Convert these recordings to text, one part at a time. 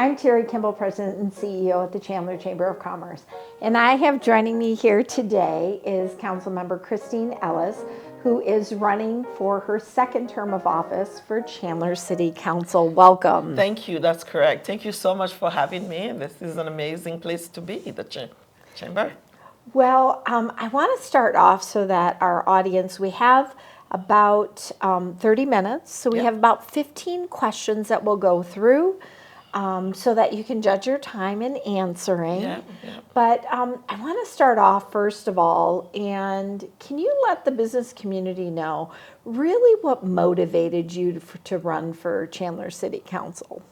I'm Terry Kimball, President and CEO at the Chandler Chamber of Commerce. And I have joining me here today is Councilmember Christine Ellis, who is running for her second term of office for Chandler City Council. Welcome. Thank you, that's correct. Thank you so much for having me. This is an amazing place to be, the chamber. Well, I want to start off so that our audience, we have about 30 minutes. So we Yep. have about 15 questions that we'll go through so that you can judge your time in answering. Yeah. But I want to start off first of all, and can you let the business community know really what motivated you to run for Chandler City Council?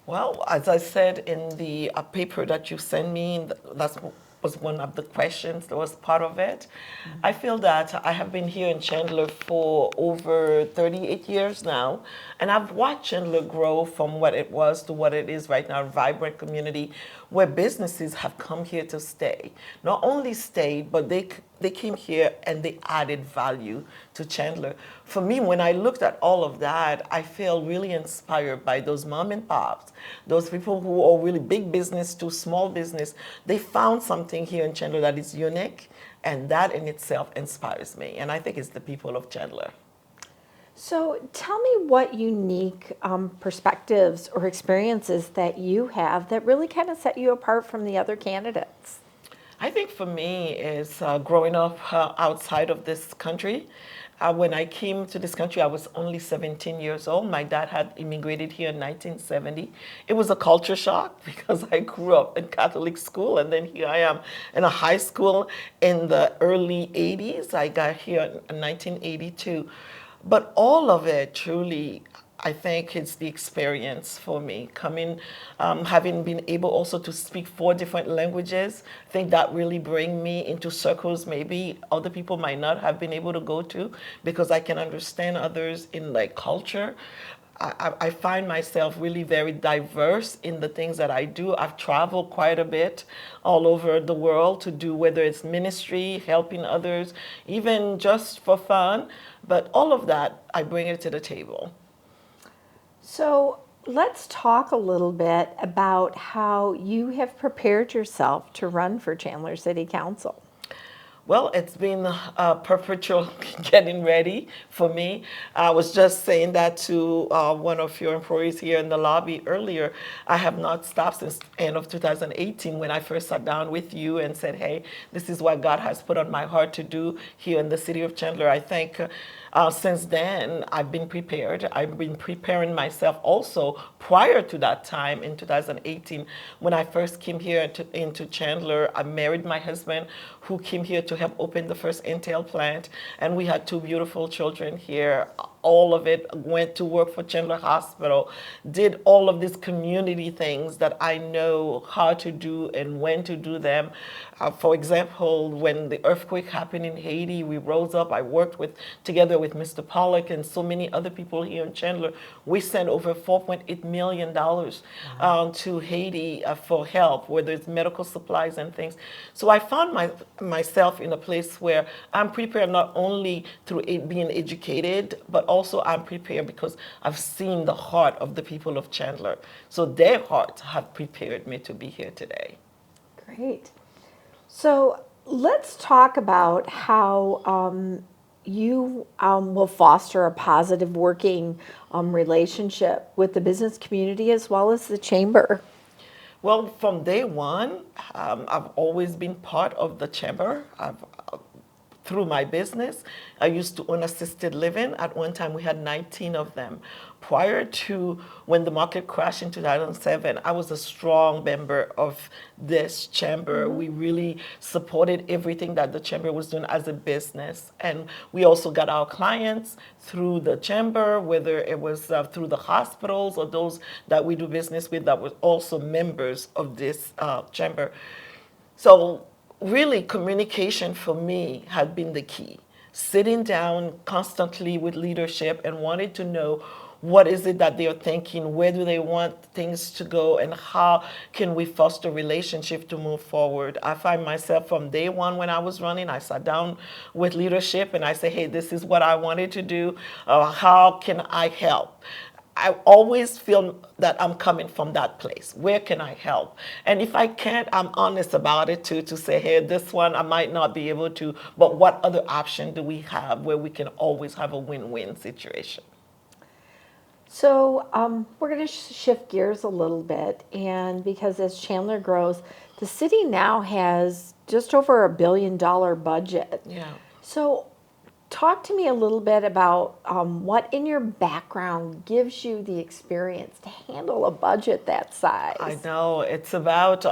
Well, as I said in the paper that you sent me, that was one of the questions that was part of it. I feel that I have been here in Chandler for over 38 years now, and I've watched Chandler grow from what it was to what it is right now, a vibrant community where businesses have come here to stay. Not only stayed, but they came here and they added value to Chandler. For me, when I looked at all of that, I feel really inspired by those mom and pops, those people who are really big business to small business. They found something here in Chandler that is unique, and that in itself inspires me. And I think it's the people of Chandler. So tell me what unique perspectives or experiences that you have that really kind of set you apart from the other candidates. I think for me is growing up outside of this country. When I came to this country, I was only 17 years old. My dad had immigrated here in 1970. It was a culture shock because I grew up in Catholic school, and then here I am in a high school in the early 80s. I got here in 1982. But all of it truly, I think it's the experience for me. Coming, having been able also to speak 4 different languages, I think that really bring me into circles maybe other people might not have been able to go to, because I can understand others in like culture. I find myself really very diverse in the things that I do. I've traveled quite a bit all over the world to do, whether it's ministry, helping others, even just for fun. But all of that, I bring it to the table. So let's talk a little bit about how you have prepared yourself to run for Chandler City Council. Well, it's been a perpetual getting ready for me. I was just saying that to one of your employees here in the lobby earlier. I have not stopped since end of 2018 when I first sat down with you and said, hey, this is what God has put on my heart to do here in the city of Chandler. I think since then, I've been prepared. I've been preparing myself also prior to that time in 2018 when I first came here into Chandler. I married my husband, who came here to help open the first Intel plant, and we had 2 beautiful children here. All of it went to work for Chandler Hospital, did all of these community things that I know how to do and when to do them. For example, when the earthquake happened in Haiti, we rose up. I worked together with Mr. Pollock and so many other people here in Chandler. We sent over $4.8 million to Haiti for help, whether it's medical supplies and things. So I found myself in a place where I'm prepared not only through being educated, but also I'm prepared because I've seen the heart of the people of Chandler. So their hearts have prepared me to be here today. Great. So let's talk about how you will foster a positive working relationship with the business community as well as the chamber. Well, from day one, I've always been part of the chamber. Through my business, I used to own assisted living. At one time, we had 19 of them. Prior to when the market crashed in 2007, I was a strong member of this chamber. We really supported everything that the chamber was doing as a business. And we also got our clients through the chamber, whether it was through the hospitals or those that we do business with that were also members of this chamber. So really, communication for me had been the key. Sitting down constantly with leadership and wanting to know what is it that they're thinking, where do they want things to go, and how can we foster relationship to move forward. I find myself from day one when I was running, I sat down with leadership and I say, hey, this is what I wanted to do. How can I help? I always feel that I'm coming from that place. Where can I help? And if I can't, I'm honest about it too, to say, hey, this one I might not be able to, but what other option do we have where we can always have a win-win situation? So we're going to shift gears a little bit, and because as Chandler grows, the city now has just over $1 billion budget. Yeah. So talk to me a little bit about what in your background gives you the experience to handle a budget that I size. know it's about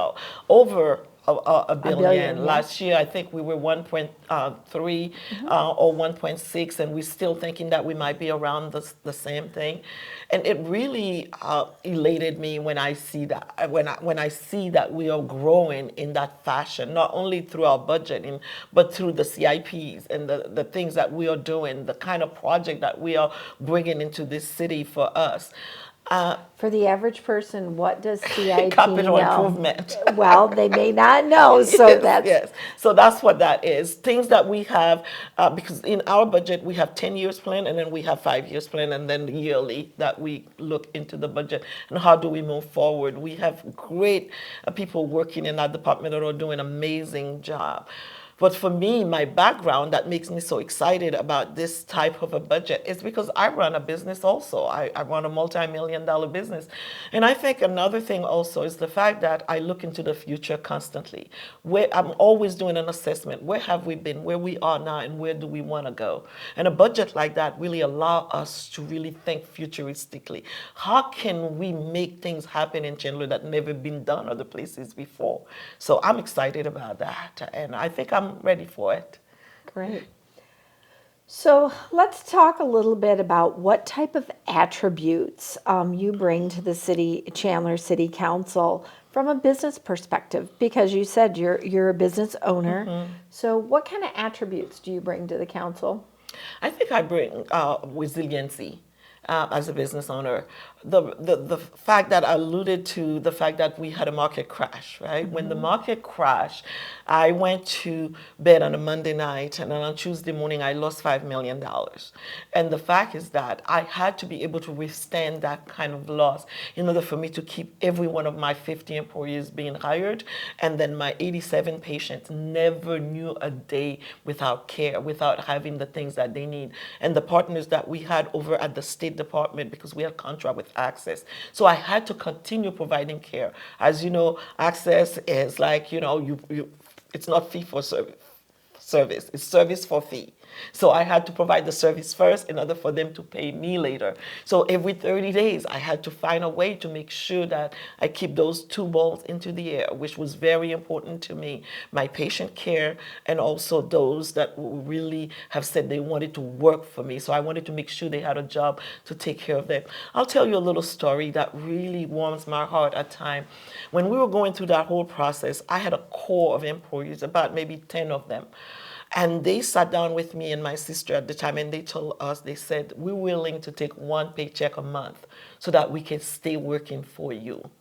over a A billion, billion. yeah. Last year, I think we were 1.3 or 1.6, and we're still thinking that we might be around the same thing. And it really elated me when I see that when I see that we are growing in that fashion, not only through our budgeting, but through the CIPs and the things that we are doing, the kind of project that we are bringing into this city for us. For the average person, what does CIP Capital know? improvement. Well, they may not know, so Yes, that's yes. So that's what that is. Things that we have, because in our budget we have 10 years plan, and then we have 5 years plan, and then yearly that we look into the budget and how do we move forward. We have great people working in that department that are doing an amazing job. But for me, my background that makes me so excited about this type of a budget is because I run a business also. I run a multi-million-dollar business. And I think another thing also is the fact that I look into the future constantly. Where I'm always doing an assessment. Where have we been? Where we are now, and where do we want to go? And a budget like that really allows us to really think futuristically. How can we make things happen in Chandler that never been done other places before? So I'm excited about that, and I think I'm ready for it. great. So let's talk a little bit about what type of attributes you bring to the city, Chandler City Council from a business perspective, because you said you're a business owner. So what kind of attributes do you bring to the council? I think I bring resiliency as a business owner. The fact that I alluded to the fact that we had a market crash, right? When the market crashed, I went to bed on a Monday night, and then on Tuesday morning, I lost $5 million. And the fact is that I had to be able to withstand that kind of loss in order for me to keep every one of my 50 employees being hired, and then my 87 patients never knew a day without care, without having the things that they need. And the partners that we had over at the State Department, because we had contract with Access. So I had to continue providing care. As you know, Access is like, it's not fee for service, it's service for fee. So I had to provide the service first in order for them to pay me later. So every 30 days, I had to find a way to make sure that I keep those two balls into the air, which was very important to me. My patient care, and also those that really have said they wanted to work for me. So I wanted to make sure they had a job to take care of them. I'll tell you a little story that really warms my heart at time. When we were going through that whole process, I had a core of employees, about maybe 10 of them. And they sat down with me and my sister at the time, and they told us, they said, we're willing to take one paycheck a month so that we can stay working for you.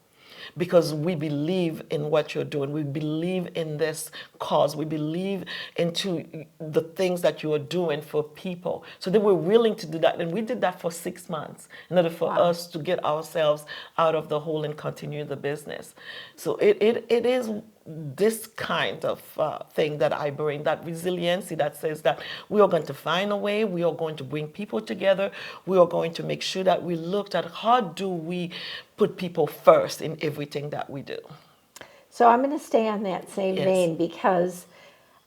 Because we believe in what you're doing. We believe in this cause. We believe into the things that you are doing for people. So they were willing to do that. And we did that for 6 months in order for us to get ourselves out of the hole and continue the business. So it is this kind of thing that I bring, that resiliency that says that we are going to find a way, we are going to bring people together, we are going to make sure that we looked at how do we put people first in everything that we do. So I'm going to stay on that same Yes. vein because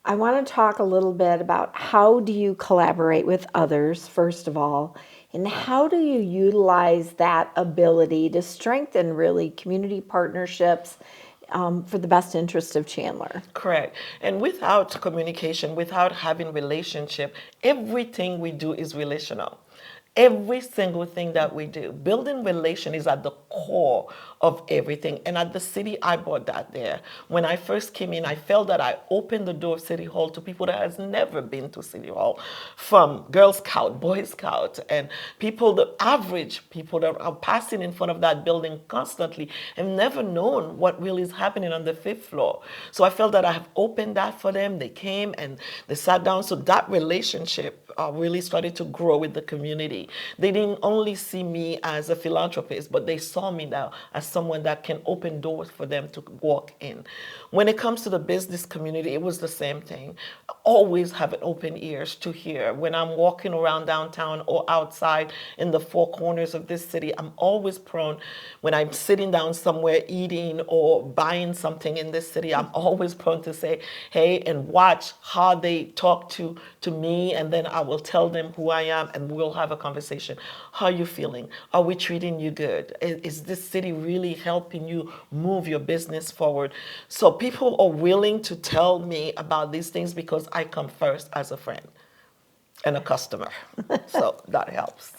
I want to talk a little bit about how do you collaborate with others, first of all, and how do you utilize that ability to strengthen really community partnerships for the best interest of Chandler. Correct. And without communication, without having relationship, everything we do is relational. Every single thing that we do, building relation is at the core of everything. And at the city, I brought that there. When I first came in, I felt that I opened the door of City Hall to people that has never been to City Hall, from Girl Scout, Boy Scout, and people, the average people that are passing in front of that building constantly and never known what really is happening on the 5th floor. So I felt that I have opened that for them. They came and they sat down. So that relationship really started to grow with the community. city. They didn't only see me as a philanthropist, but they saw me now as someone that can open doors for them to walk in. When it comes to the business community, it was the same thing. Always have an open ears to hear. When I'm walking around downtown or outside in the four corners of this city, I'm always prone, when I'm sitting down somewhere eating or buying something in this city, I'm always prone to say, hey, and watch how they talk to me, and then I will tell them who I am, and we'll have a conversation. How are you feeling? Are we treating you good? Is this city really helping you move your business forward? So people are willing to tell me about these things because I come first as a friend and a customer. So that helps.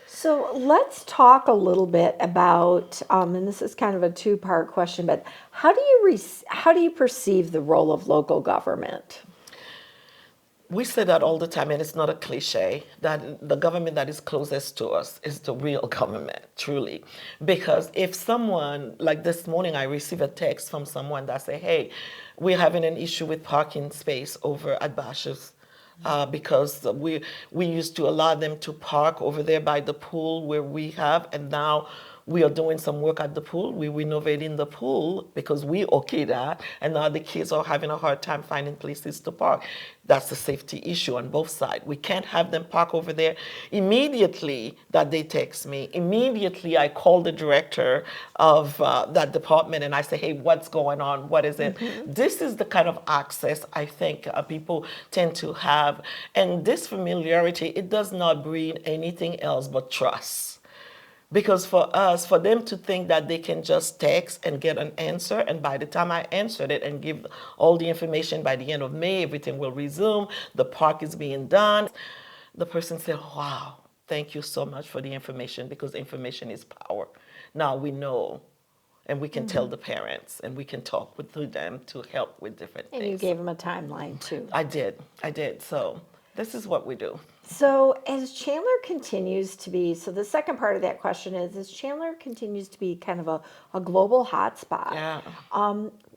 So let's talk a little bit about, and this is kind of a two-part question, but how do you perceive the role of local government? We say that all the time, and it's not a cliche, that the government that is closest to us is the real government, truly. Because if someone, like this morning, I received a text from someone that said, hey, we're having an issue with parking space over at Bash's. Because we used to allow them to park over there by the pool where we have, and now we are doing some work at the pool. We're renovating the pool because we okay that, and now the kids are having a hard time finding places to park. That's a safety issue on both sides. We can't have them park over there. Immediately that they text me, immediately I call the director of that department and I say, hey, what's going on? What is it? This is the kind of access I think people tend to have. And this familiarity, it does not breed anything else but trust. Because for us, for them to think that they can just text and get an answer, and by the time I answered it and give all the information by the end of May, everything will resume, the park is being done, the person said, wow, thank you so much for the information, because information is power. Now we know, and we can tell the parents, and we can talk with them to help with different And things. you gave them a timeline too. I did. So this is what we do. So as Chandler continues to be, so the second part of that question is, as Chandler continues to be kind of a global hotspot, Yeah.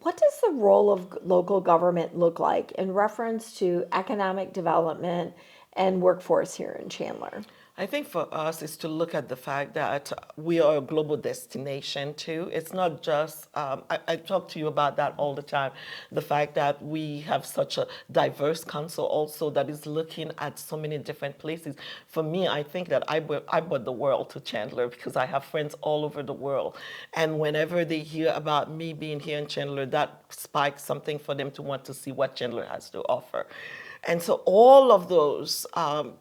what does the role of local government look like in reference to economic development and workforce here in Chandler? I think for us is to look at the fact that we are a global destination too. It's not just, I talk to you about that all the time, the fact that we have such a diverse council also that is looking at so many different places. For me, I think that I brought the world to Chandler because I have friends all over the world. And whenever they hear about me being here in Chandler, that spikes something for them to want to see what Chandler has to offer. And so all of those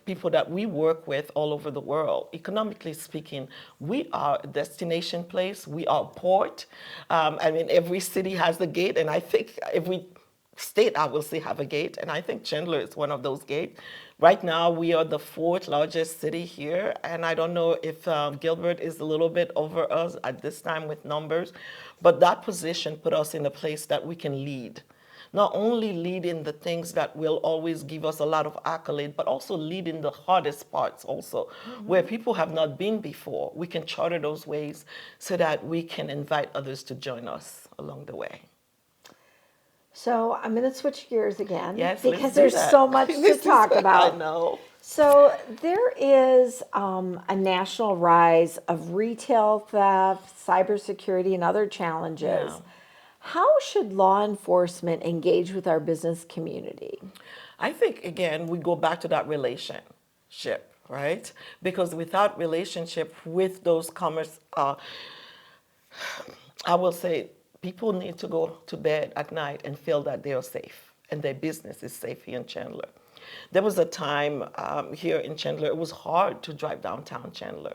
people that we work with all over the world, economically speaking, we are a destination place. We are a port. I mean, every city has a gate, and I think every state, I will say, have a gate, and I think Chandler is one of those gates. Right now, we are the fourth largest city here, and I don't know if Gilbert is a little bit over us at this time with numbers, but that position put us in a place that we can lead. Not only lead in the things that will always give us a lot of accolade, but also lead in the hardest parts also, where people have not been before. We can charter those ways so that we can invite others to join us along the way. So I'm going to switch gears again, Yes, let's because do there's that. so much to This is talk what about. I know. So there is a national rise of retail theft, cybersecurity, and other challenges. Yeah. How should law enforcement engage with our business community? I think, again, we go back to that relationship, right? Because without relationship with those commerce, I will say people need to go to bed at night and feel that they are safe and their business is safe here in Chandler. There was a time here in Chandler, it was hard to drive downtown Chandler.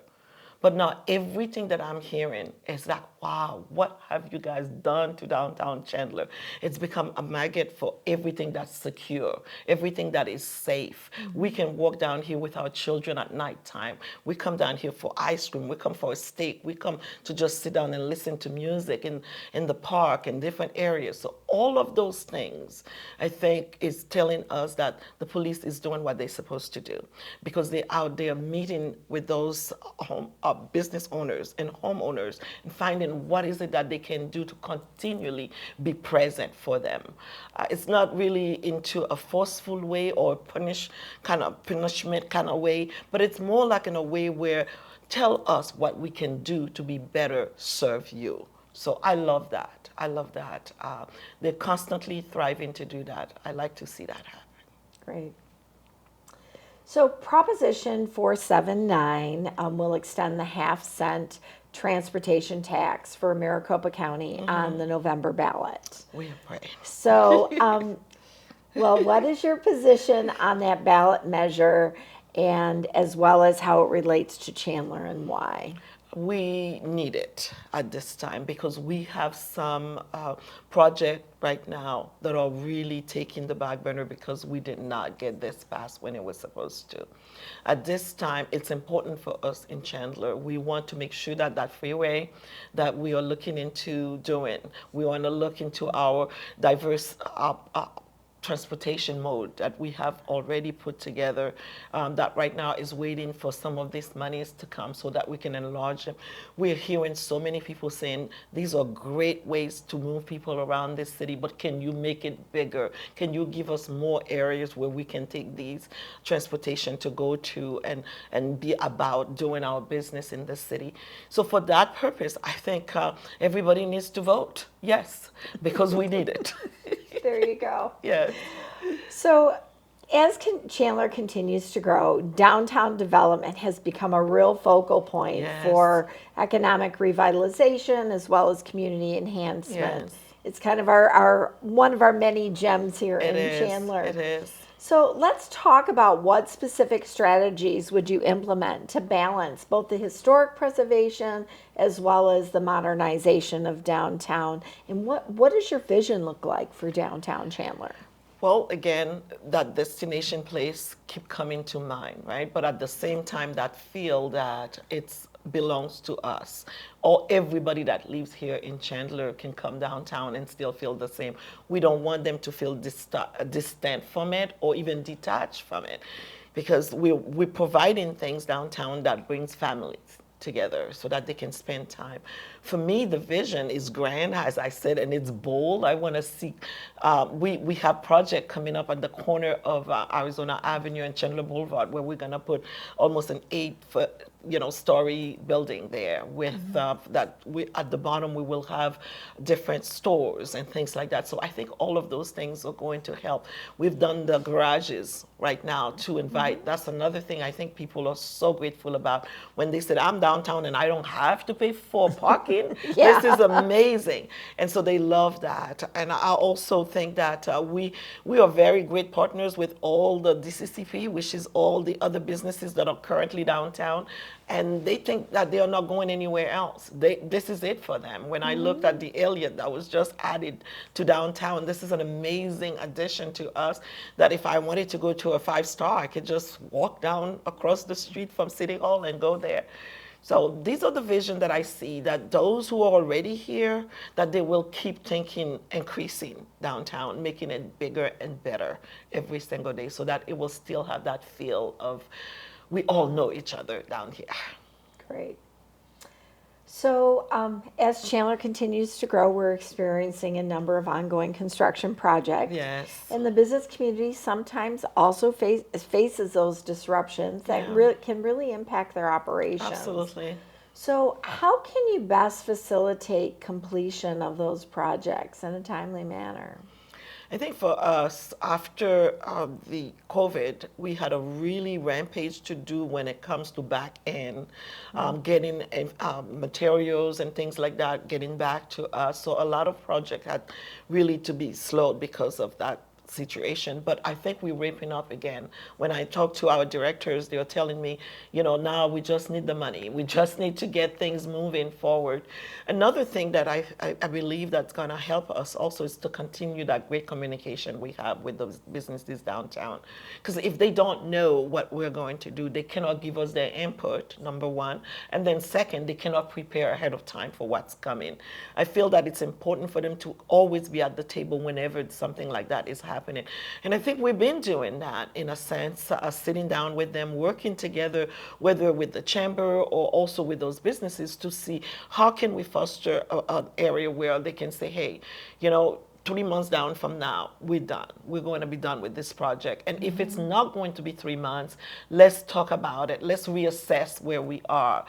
But now everything that I'm hearing is like, wow, what have you guys done to downtown Chandler? It's become a magnet for everything that's secure, everything that is safe. We can walk down here with our children at nighttime. We come down here for ice cream. We come for a steak. We come to just sit down and listen to music in the park and different areas. So all of those things, I think, is telling us that the police is doing what they're supposed to do, because they're out there meeting with those business owners and homeowners and finding what is it that they can do to continually be present for them. It's not really into a forceful way or punishment kind of way, but it's more like in a way where tell us what we can do to be better serve you. So I love that. I love that. They're constantly thriving to do that. I like to see that happen. Great. So Proposition 479 will extend the half-cent transportation tax for Maricopa County on the November ballot. We are praying. So, well, what is your position on that ballot measure, and as well as how it relates to Chandler and why? We need it at this time because we have some project right now that are really taking the back burner because we did not get this passed when it was supposed to. At this time, it's important for us in Chandler. We want to make sure that that freeway that we are looking into doing, we want to look into our diverse transportation mode that we have already put together that right now is waiting for some of these monies to come so that we can enlarge them. We're hearing so many people saying these are great ways to move people around this city, but can you make it bigger? Can you give us more areas where we can take these transportation to go to and be about doing our business in the city? So for that purpose, I think everybody needs to vote yes, because we need it. There you go. Yes. So, as Chandler continues to grow, downtown development has become a real focal point Yes. for economic revitalization as well as community enhancement. Yes. It's kind of our one of our many gems here It in is. Chandler. It is. So let's talk about what specific strategies would you implement to balance both the historic preservation as well as the modernization of downtown, and what does your vision look like for downtown Chandler? Well, again, that destination place keep coming to mind, right? But at the same time, that feel that it's belongs to us. Or everybody that lives here in Chandler can come downtown and still feel the same. We don't want them to feel distant from it or even detached from it, because we're providing things downtown that brings families together so that they can spend time. For me, the vision is grand, as I said, and it's bold. I want to see, we have project coming up at the corner of Arizona Avenue and Chandler Boulevard where we're going to put almost an 8-foot story building there with at the bottom we will have different stores and things like that. So I think all of those things are going to help. We've done the garages right now to invite. That's another thing I think people are so grateful about when they said, I'm downtown and I don't have to pay for parking. Yeah. This is amazing. And so they love that. And I also think that we are very great partners with all the DCCP, which is all the other businesses that are currently downtown. And they think that they are not going anywhere else. This is it for them. When I looked at the Elliott that was just added to downtown, this is an amazing addition to us that if I wanted to go to a 5-star, I could just walk down across the street from City Hall and go there. So these are the vision that I see, that those who are already here, that they will keep thinking, increasing downtown, making it bigger and better every single day so that it will still have that feel of we all know each other down here. Great. So as Chandler continues to grow, we're experiencing a number of ongoing construction projects. Yes. And the business community sometimes also faces those disruptions that can really impact their operations. Absolutely. So how can you best facilitate completion of those projects in a timely manner? I think for us, after the COVID, we had a really rampage to do when it comes to back end, getting materials and things like that, getting back to us. So a lot of projects had really to be slowed because of that situation, but I think we're ramping up again. When I talk to our directors, they're telling me, now we just need the money. We just need to get things moving forward. Another thing that I believe that's going to help us also is to continue that great communication we have with those businesses downtown. Because if they don't know what we're going to do, they cannot give us their input, number one. And then second, they cannot prepare ahead of time for what's coming. I feel that it's important for them to always be at the table whenever something like that is happening, happening. And I think we've been doing that in a sense, sitting down with them, working together, whether with the chamber or also with those businesses to see how can we foster an area where they can say, hey, you know, 3 months down from now, we're done. We're going to be done with this project. And if it's not going to be 3 months, let's talk about it. Let's reassess where we are.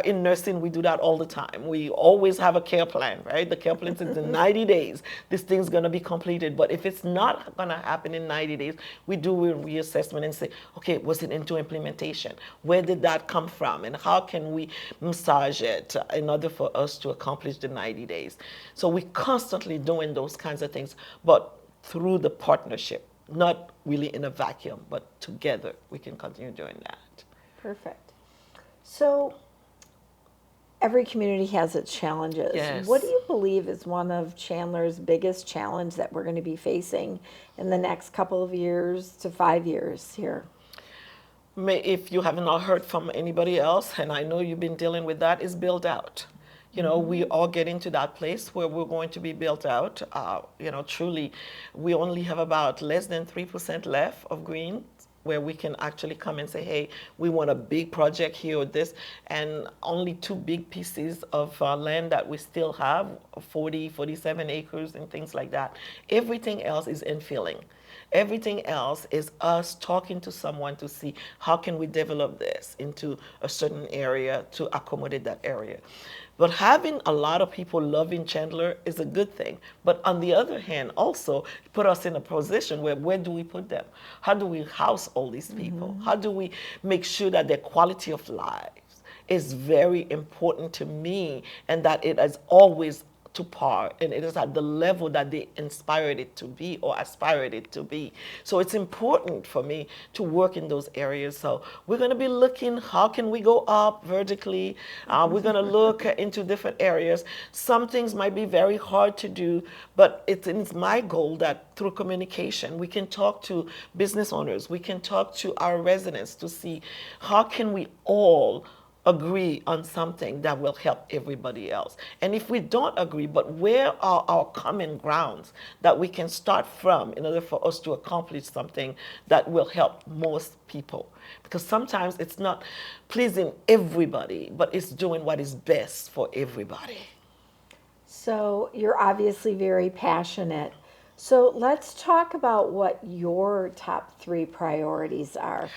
In nursing, we do that all the time. We always have a care plan, right? The care plan says in 90 days, this thing's going to be completed. But if it's not going to happen in 90 days, we do a reassessment and say, okay, was it into implementation? Where did that come from? And how can we massage it in order for us to accomplish the 90 days? So we're constantly doing those kinds of things, but through the partnership, not really in a vacuum, but together we can continue doing that. Perfect. So every community has its challenges. Yes. What do you believe is one of Chandler's biggest challenge that we're going to be facing in the next couple of years to 5 years here? If you have not heard from anybody else, and I know you've been dealing with that, is build out. You know, we are getting to that place where we're going to be built out. You know, truly, we only have about less than 3% left of green where we can actually come and say, hey, we want a big project here or this, and only 2 big pieces of land that we still have, 47 acres and things like that. Everything else is infilling. Everything else is us talking to someone to see how can we develop this into a certain area to accommodate that area. But having a lot of people loving Chandler is a good thing. But on the other hand, also put us in a position where do we put them? How do we house all these people? How do we make sure that their quality of life is very important to me and that it is always to par and it is at the level that they inspired it to be or aspired it to be. So it's important for me to work in those areas. So we're going to be looking, how can we go up vertically? We're going to look into different areas. Some things might be very hard to do, but it's my goal that through communication, we can talk to business owners, we can talk to our residents to see how can we all agree on something that will help everybody else. And if we don't agree, but where are our common grounds that we can start from in order for us to accomplish something that will help most people? Because sometimes it's not pleasing everybody, but it's doing what is best for everybody. So you're obviously very passionate. So let's talk about what your top 3 priorities are.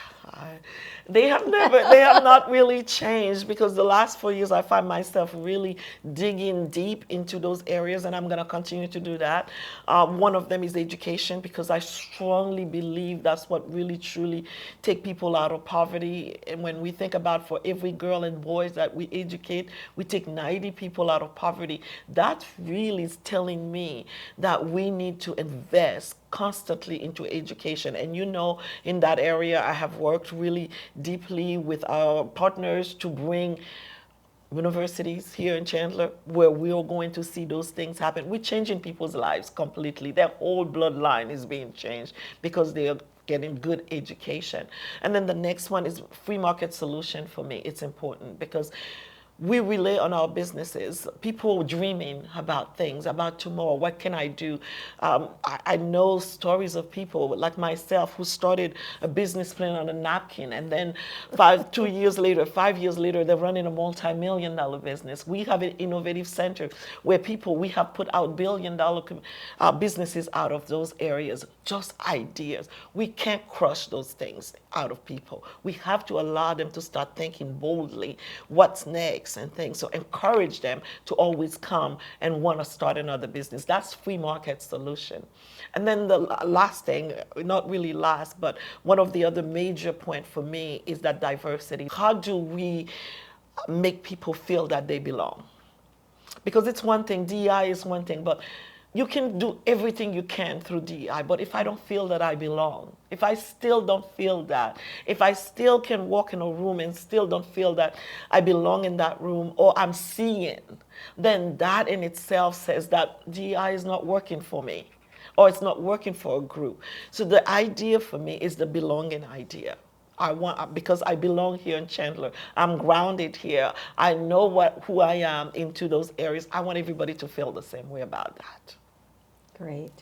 They have not really changed because the last 4 years I find myself really digging deep into those areas, and I'm going to continue to do that. One of them is education, because I strongly believe that's what really truly take people out of poverty. And when we think about for every girl and boys that we educate, we take 90 people out of poverty. That really is telling me that we need to invest constantly into education. And you know, in that area, I have worked really deeply with our partners to bring universities here in Chandler where we are going to see those things happen. We're changing people's lives completely. Their whole bloodline is being changed because they are getting good education. And then the next one is free market solution. For me, it's important because we rely on our businesses, people dreaming about things, about tomorrow. What can I do? I know stories of people like myself who started a business plan on a napkin, and then 5 years later, they're running a multi-million-dollar business. We have an innovative center where we have put out billion-dollar businesses out of those areas, just ideas. We can't crush those things out of people. We have to allow them to start thinking boldly, what's next and things. So encourage them to always come and want to start another business. That's free market solution. And then the last thing, not really last, but one of the other major point for me is that diversity. How do we make people feel that they belong? Because it's one thing, DEI is one thing, but you can do everything you can through DEI, but if I don't feel that I belong, if I still don't feel that, if I still can walk in a room and still don't feel that I belong in that room or I'm seeing, then that in itself says that DEI is not working for me or it's not working for a group. So the idea for me is the belonging idea. Because I belong here in Chandler. I'm grounded here. I know who I am into those areas. I want everybody to feel the same way about that. Great.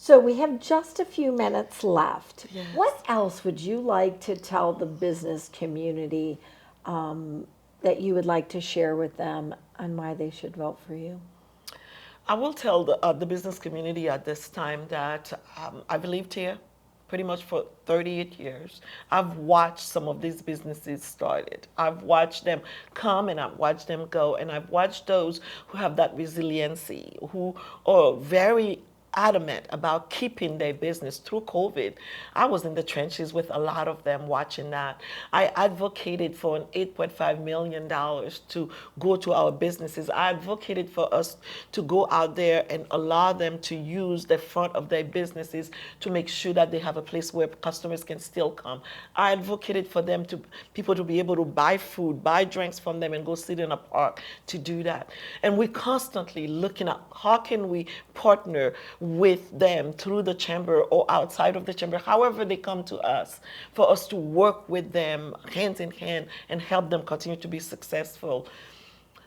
So we have just a few minutes left. Yes. What else would you like to tell the business community that you would like to share with them on why they should vote for you? I will tell the business community at this time that I've lived here pretty much for 38 years. I've watched some of these businesses started. I've watched them come and I've watched them go. And I've watched those who have that resiliency, who are very adamant about keeping their business through COVID. I was in the trenches with a lot of them watching that. I advocated for an $8.5 million to go to our businesses. I advocated for us to go out there and allow them to use the front of their businesses to make sure that they have a place where customers can still come. I advocated for them to people to be able to buy food, buy drinks from them and go sit in a park to do that. And we're constantly looking at how can we partner with them through the chamber or outside of the chamber, however they come to us, for us to work with them hands in hand and help them continue to be successful.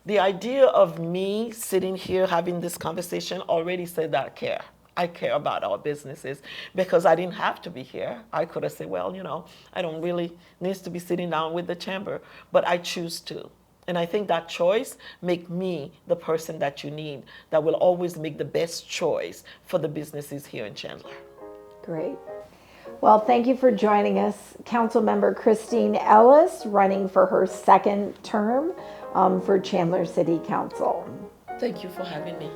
The idea of me sitting here having this conversation already said that I care. I care about our businesses because I didn't have to be here. I could have said, well, I don't really need to be sitting down with the chamber, but I choose to. And I think that choice make me the person that you need, that will always make the best choice for the businesses here in Chandler. Great. Well, thank you for joining us. Councilmember Christine Ellis, running for her second term for Chandler City Council. Thank you for having me.